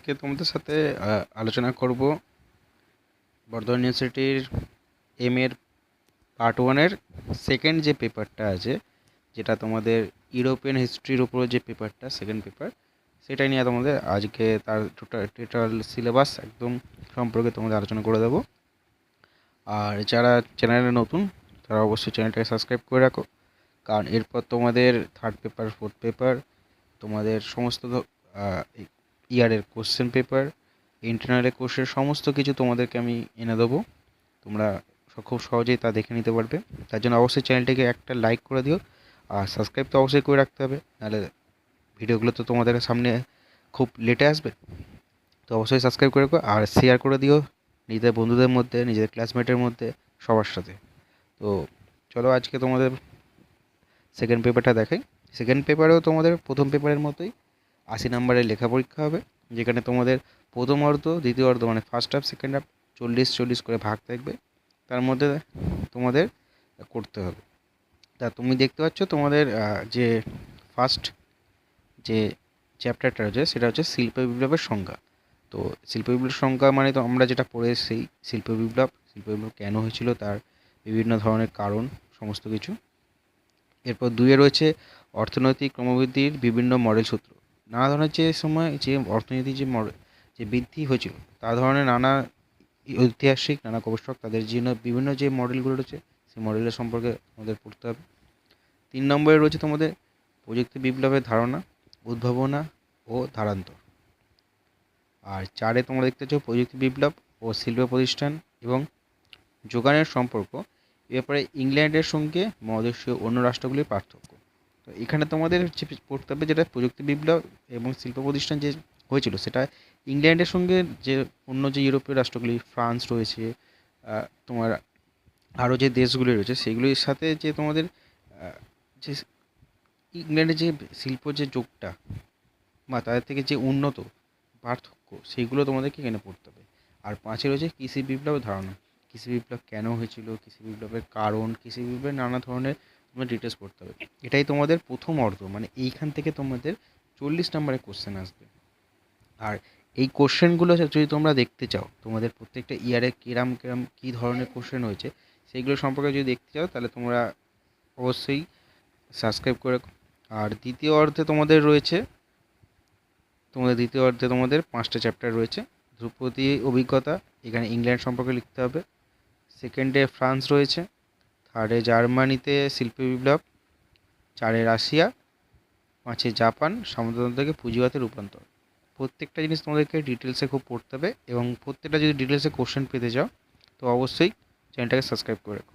আজকে তোমাদের সাথে আলোচনা করব বর্ধমান ইউনিভার্সিটির এর পার্ট ওয়ানের সেকেন্ড যে পেপারটা আছে, যেটা তোমাদের ইউরোপিয়ান হিস্ট্রির উপর যে পেপারটা সেকেন্ড পেপার, সেটাই নিয়ে তোমাদের আজকে তার টোটাল সিলেবাস একদম সম্পর্কে তোমাদের আলোচনা করে দেবো। আর যারা চ্যানেলে নতুন তারা অবশ্যই চ্যানেলটাকে সাবস্ক্রাইব করে রাখো, কারণ এরপর তোমাদের থার্ড পেপার, ফোর্থ পেপার, তোমাদের সমস্ত ইয়ারের কোশ্চেন পেপার, ইন্টারনালের কোর্সের সমস্ত কিছু তোমাদেরকে আমি এনে দেবো। তোমরা খুব সহজেই তা দেখে নিতে পারবে। তার জন্য অবশ্যই চ্যানেলটিকে একটা লাইক করে দিও, আর সাবস্ক্রাইব তো অবশ্যই করে রাখতে হবে, নাহলে ভিডিওগুলো তো তোমাদের সামনে খুব লেটে আসবে। তো অবশ্যই সাবস্ক্রাইব করে রাখো আর শেয়ার করে দিও নিজেদের বন্ধুদের মধ্যে, নিজেদের ক্লাসমেটের মধ্যে, সবার সাথে। তো চলো আজকে তোমাদের সেকেন্ড পেপারটা দেখাই। সেকেন্ড পেপারেও তোমাদের প্রথম পেপারের মতোই 80 নম্বরের লেখা পরীক্ষা হবে, যেখানে তোমাদের প্রথম অর্ধ, দ্বিতীয় অর্ধ মানে ফার্স্ট হাফ, সেকেন্ড হাফ 40-40 করে ভাগ থাকবে, তার মধ্যে তোমাদের করতে হবে। তা তুমি দেখতে পাচ্ছ তোমাদের যে ফার্স্ট যে চ্যাপ্টারটা রয়েছে সেটা হচ্ছে শিল্প বিপ্লবের সংজ্ঞা। তো শিল্প বিপ্লবের সংজ্ঞা মানে তো আমরা যেটা পড়ে সেই শিল্প বিপ্লব কেন হয়েছিল, তার বিভিন্ন ধরনের কারণ, সমস্ত কিছু। এরপর দুইয়ে রয়েছে অর্থনৈতিক ক্রমবৃদ্ধির বিভিন্ন মডেল সূত্র। নানা ধরনের যে সময় যে অর্থনীতি যে বৃদ্ধি হয়েছিল, তা ধরনের নানা ঐতিহাসিক নানা গবেষক তাদের জন্য বিভিন্ন যে মডেলগুলো রয়েছে সেই মডেলের সম্পর্কে আমাদের পড়তে হবে। 3 নম্বরে রয়েছে তোমাদের প্রযুক্তি বিপ্লবের ধারণা, উদ্ভাবনা ও ধারান্তর। আর 4-এ তোমরা দেখতে পাচ্ছ প্রযুক্তি বিপ্লব ও শিল্প প্রতিষ্ঠান এবং যোগানের সম্পর্ক, এ ব্যাপারে ইংল্যান্ডের সঙ্গে মহাদেশীয় অন্য রাষ্ট্রগুলির পার্থক্য। তো এখানে তোমাদের যে পড়তে হবে, যেটা প্রযুক্তি বিপ্লব এবং শিল্প প্রতিষ্ঠান যে হয়েছিল সেটা ইংল্যান্ডের সঙ্গে যে অন্য যে ইউরোপীয় রাষ্ট্রগুলি, ফ্রান্স রয়েছে, তোমার আরও যে দেশগুলি রয়েছে সেগুলির সাথে যে তোমাদের যে ইংল্যান্ডের যে শিল্প যে যুগটা বা তাদের থেকে যে উন্নত পার্থক্য, সেইগুলো তোমাদেরকে এখানে পড়তে হবে। আর 5-এ রয়েছে কৃষি বিপ্লবের ধারণা, কৃষি বিপ্লব কেন হয়েছিল, কৃষি বিপ্লবের কারণ, কৃষি বিপ্লবের নানা ধরনের তোমার ডিটেলস পড়তে হবে। এটাই তোমাদের প্রথম অর্ধ, মানে এইখান থেকে তোমাদের 40 নম্বরের কোশ্চেন আসবে। আর এই কোশ্চেনগুলো যদি তোমরা দেখতে চাও, তোমাদের প্রত্যেকটা ইয়ারে কিরাম কিরাম কী ধরনের কোশ্চেন হয়েছে সেইগুলো সম্পর্কে যদি দেখতে চাও, তাহলে তোমরা অবশ্যই সাবস্ক্রাইব করে রাখো। আর দ্বিতীয় অর্ধে তোমাদের 5টা চ্যাপ্টার রয়েছে। ধ্রুপদী অভিজ্ঞতা, এখানে ইংল্যান্ড সম্পর্কে লিখতে হবে। সেকেন্ডে ফ্রান্স রয়েছে। থার্ডে জার্মানিতে শিল্প বিপ্লব। 4-এ রাশিয়া। 5-এ জাপান সামন্ততন্ত্র থেকে পুঁজিবাদে রূপান্তর। প্রত্যেকটা জিনিস তোমাদেরকে ডিটেলসে খুব পড়তে হবে, এবং প্রত্যেকটা যদি ডিটেলসে কোশ্চেন পেতে চাও তো অবশ্যই চ্যানেলটাকে সাবস্ক্রাইব করে রাখো।